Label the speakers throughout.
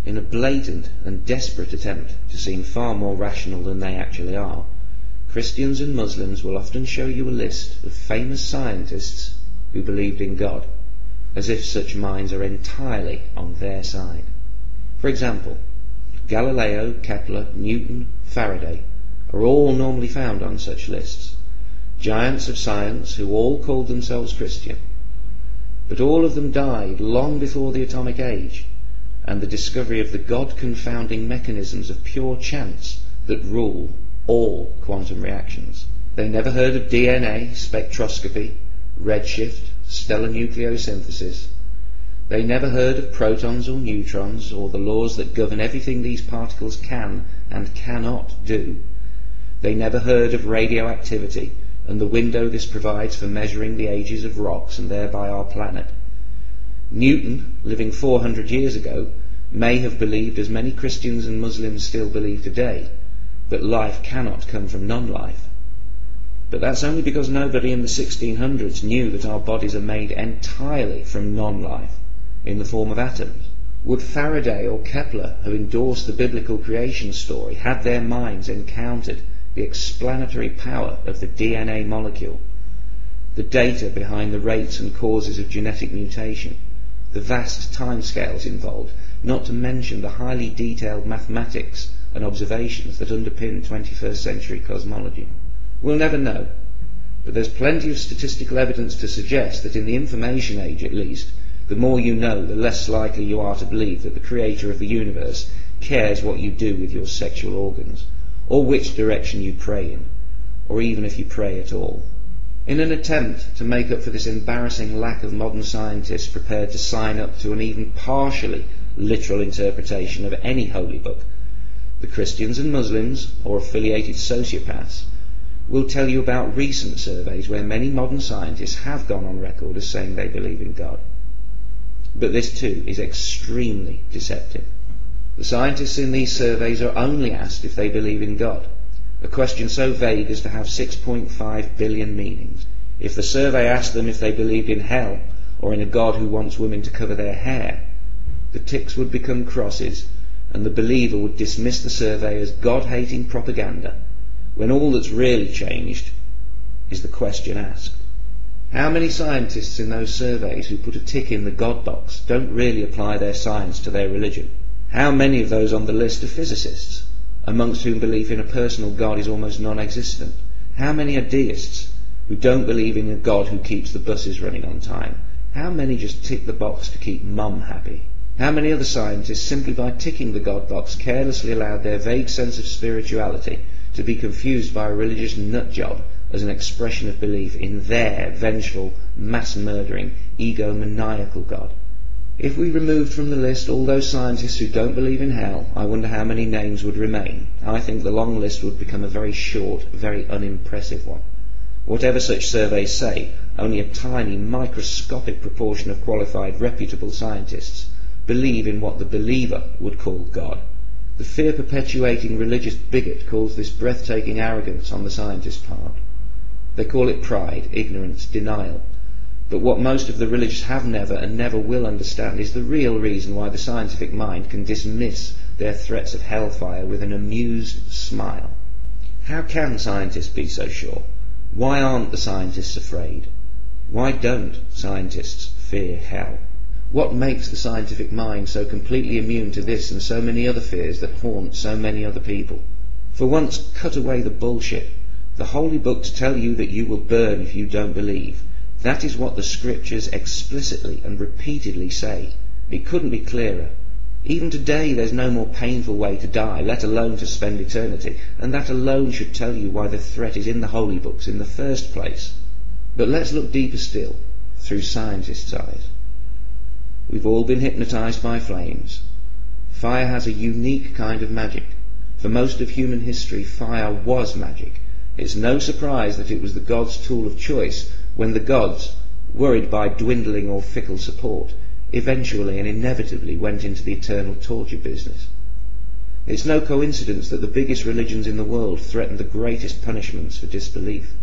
Speaker 1: in a blatant and desperate attempt to seem far more rational than they actually are, Christians and Muslims will often show you a list of famous scientists who believed in God, as if such minds are entirely on their side. For example, Galileo, Kepler, Newton, Faraday are all normally found on such lists, giants of science who all called themselves Christian. But all of them died long before the atomic age and the discovery of the God-confounding mechanisms of pure chance that rule all quantum reactions. They never heard of DNA, spectroscopy, redshift, stellar nucleosynthesis. They never heard of protons or neutrons or the laws that govern everything these particles can and cannot do. They never heard of radioactivity and the window this provides for measuring the ages of rocks and thereby our planet. Newton, living 400 years ago, may have believed as many Christians and Muslims still believe today, that life cannot come from non-life. But that's only because nobody in the 1600s knew that our bodies are made entirely from non-life, in the form of atoms. Would Faraday or Kepler have endorsed the biblical creation story had their minds encountered the explanatory power of the DNA molecule, the data behind the rates and causes of genetic mutation, the vast timescales involved, not to mention the highly detailed mathematics and observations that underpin 21st century cosmology? We'll never know, but there's plenty of statistical evidence to suggest that in the information age at least, the more you know, the less likely you are to believe that the creator of the universe cares what you do with your sexual organs, or which direction you pray in, or even if you pray at all. In an attempt to make up for this embarrassing lack of modern scientists prepared to sign up to an even partially literal interpretation of any holy book, the Christians and Muslims, or affiliated sociopaths, will tell you about recent surveys where many modern scientists have gone on record as saying they believe in God. But this too is extremely deceptive. The scientists in these surveys are only asked if they believe in God, a question so vague as to have 6.5 billion meanings. If the survey asked them if they believed in hell or in a God who wants women to cover their hair, the ticks would become crosses and the believer would dismiss the survey as God-hating propaganda, when all that's really changed is the question asked. How many scientists in those surveys who put a tick in the God box don't really apply their science to their religion? How many of those on the list are physicists, amongst whom belief in a personal God is almost non-existent? How many are deists who don't believe in a God who keeps the buses running on time? How many just tick the box to keep mum happy? How many other scientists, simply by ticking the God box, carelessly allowed their vague sense of spirituality to be confused by a religious nutjob as an expression of belief in their vengeful, mass-murdering, egomaniacal God? If we removed from the list all those scientists who don't believe in hell, I wonder how many names would remain. I think the long list would become a very short, very unimpressive one. Whatever such surveys say, only a tiny, microscopic proportion of qualified, reputable scientists believe in what the believer would call God. The fear-perpetuating religious bigot calls this breathtaking arrogance on the scientist's part. They call it pride, ignorance, denial. But what most of the religious have never and never will understand is the real reason why the scientific mind can dismiss their threats of hellfire with an amused smile. How can scientists be so sure? Why aren't the scientists afraid? Why don't scientists fear hell? What makes the scientific mind so completely immune to this and so many other fears that haunt so many other people? For once, cut away the bullshit. The holy books tell you that you will burn if you don't believe. That is what the scriptures explicitly and repeatedly say. It couldn't be clearer. Even today there's no more painful way to die, let alone to spend eternity, and that alone should tell you why the threat is in the holy books in the first place. But let's look deeper still, through scientists' eyes. We've all been hypnotized by flames. Fire has a unique kind of magic. For most of human history, fire was magic. It's no surprise that it was the gods' tool of choice when the gods, worried by dwindling or fickle support, eventually and inevitably went into the eternal torture business. It's no coincidence that the biggest religions in the world threaten the greatest punishments for disbelief.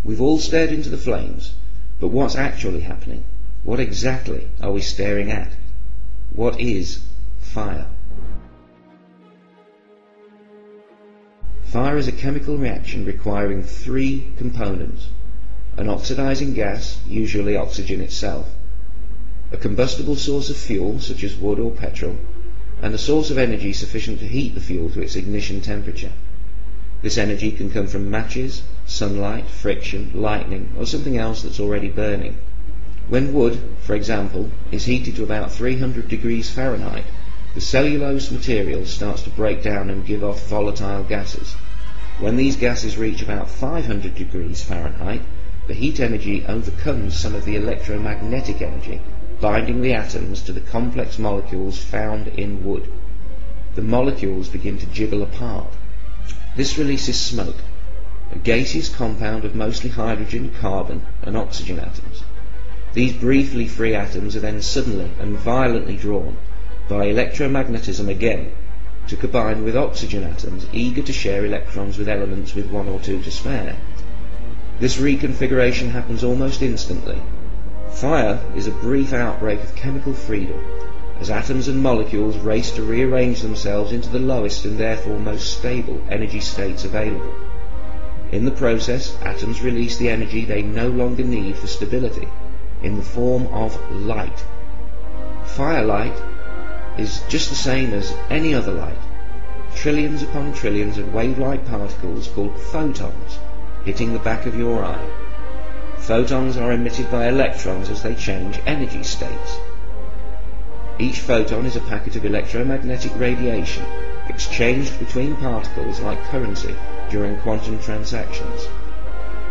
Speaker 1: We've all stared into the flames, but what's actually happening? What exactly are we staring at? What is fire? Fire is a chemical reaction requiring three components: an oxidizing gas, usually oxygen itself, a combustible source of fuel, such as wood or petrol, and a source of energy sufficient to heat the fuel to its ignition temperature. This energy can come from matches, sunlight, friction, lightning, or something else that's already burning. When wood, for example, is heated to about 300 degrees Fahrenheit, the cellulose material starts to break down and give off volatile gases. When these gases reach about 500 degrees Fahrenheit, the heat energy overcomes some of the electromagnetic energy, binding the atoms to the complex molecules found in wood. The molecules begin to jiggle apart. This releases smoke, a gaseous compound of mostly hydrogen, carbon, and oxygen atoms. These briefly free atoms are then suddenly and violently drawn by electromagnetism again to combine with oxygen atoms eager to share electrons with elements with one or two to spare. This reconfiguration happens almost instantly. Fire is a brief outbreak of chemical freedom, as atoms and molecules race to rearrange themselves into the lowest and therefore most stable energy states available. In the process, atoms release the energy they no longer need for stability, in the form of light. Firelight is just the same as any other light. Trillions upon trillions of wave-like particles called photons hitting the back of your eye. Photons are emitted by electrons as they change energy states. Each photon is a packet of electromagnetic radiation exchanged between particles like currency during quantum transactions,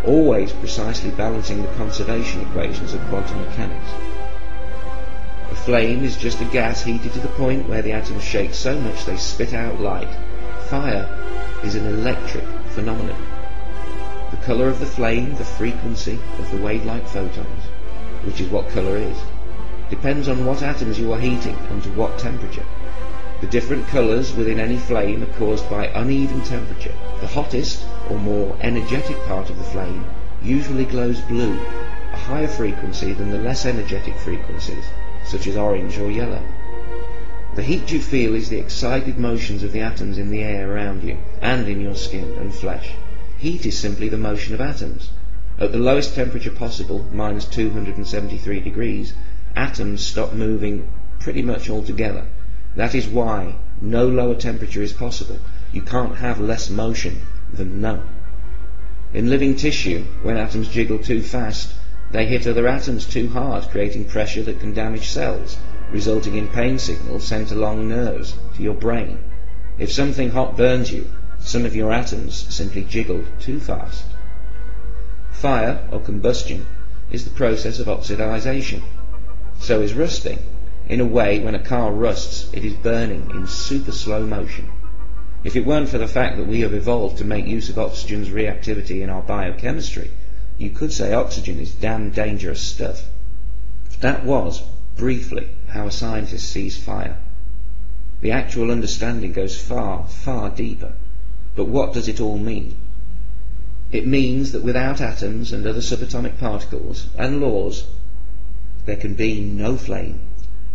Speaker 1: always precisely balancing the conservation equations of quantum mechanics. A flame is just a gas heated to the point where the atoms shake so much they spit out light. Fire is an electric phenomenon. The colour of the flame, the frequency of the wave-like photons, which is what colour is, depends on what atoms you are heating and to what temperature. The different colours within any flame are caused by uneven temperature. The hottest, or more energetic part of the flame usually glows blue, a higher frequency than the less energetic frequencies, such as orange or yellow. The heat you feel is the excited motions of the atoms in the air around you, and in your skin and flesh. Heat is simply the motion of atoms. At the lowest temperature possible, minus 273 degrees, atoms stop moving pretty much altogether. That is why no lower temperature is possible. You can't have less motion than none. In living tissue, when atoms jiggle too fast, they hit other atoms too hard, creating pressure that can damage cells, resulting in pain signals sent along nerves to your brain. If something hot burns you, some of your atoms simply jiggled too fast. Fire, or combustion, is the process of oxidization. So is rusting. In a way, when a car rusts, it is burning in super slow motion. If it weren't for the fact that we have evolved to make use of oxygen's reactivity in our biochemistry, you could say oxygen is damn dangerous stuff. That was, briefly, how a scientist sees fire. The actual understanding goes far, far deeper. But what does it all mean? It means that without atoms and other subatomic particles and laws, there can be no flame.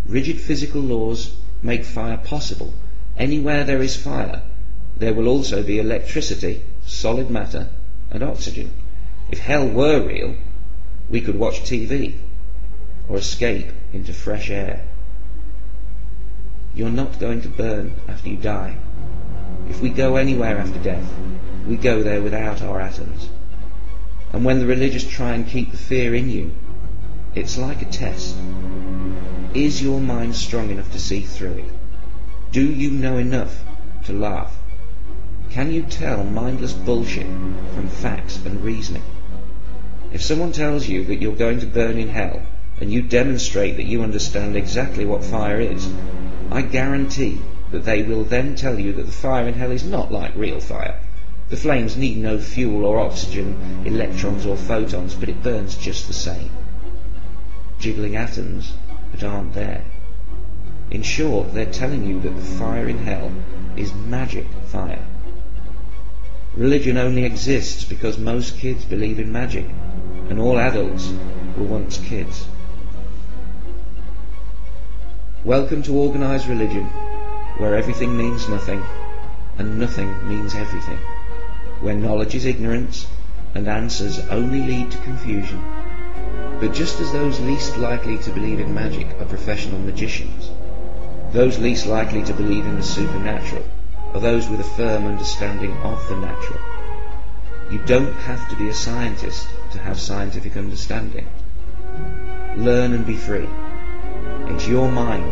Speaker 1: Rigid physical laws make fire possible. Anywhere there is fire, there will also be electricity, solid matter, and oxygen. If hell were real, we could watch TV or escape into fresh air. You're not going to burn after you die. If we go anywhere after death, we go there without our atoms. And when the religious try and keep the fear in you, it's like a test. Is your mind strong enough to see through it? Do you know enough to laugh? Can you tell mindless bullshit from facts and reasoning? If someone tells you that you're going to burn in hell, and you demonstrate that you understand exactly what fire is, I guarantee that they will then tell you that the fire in hell is not like real fire. The flames need no fuel or oxygen, electrons or photons, but it burns just the same. Jiggling atoms that aren't there. In short, they're telling you that the fire in hell is magic fire. Religion only exists because most kids believe in magic, and all adults were once kids. Welcome to organised religion, where everything means nothing, and nothing means everything. when knowledge is ignorance and answers only lead to confusion. But just as those least likely to believe in magic are professional magicians, those least likely to believe in the supernatural are those with a firm understanding of the natural. You don't have to be a scientist to have scientific understanding. Learn and be free. It's your mind.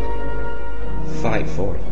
Speaker 1: Fight for it.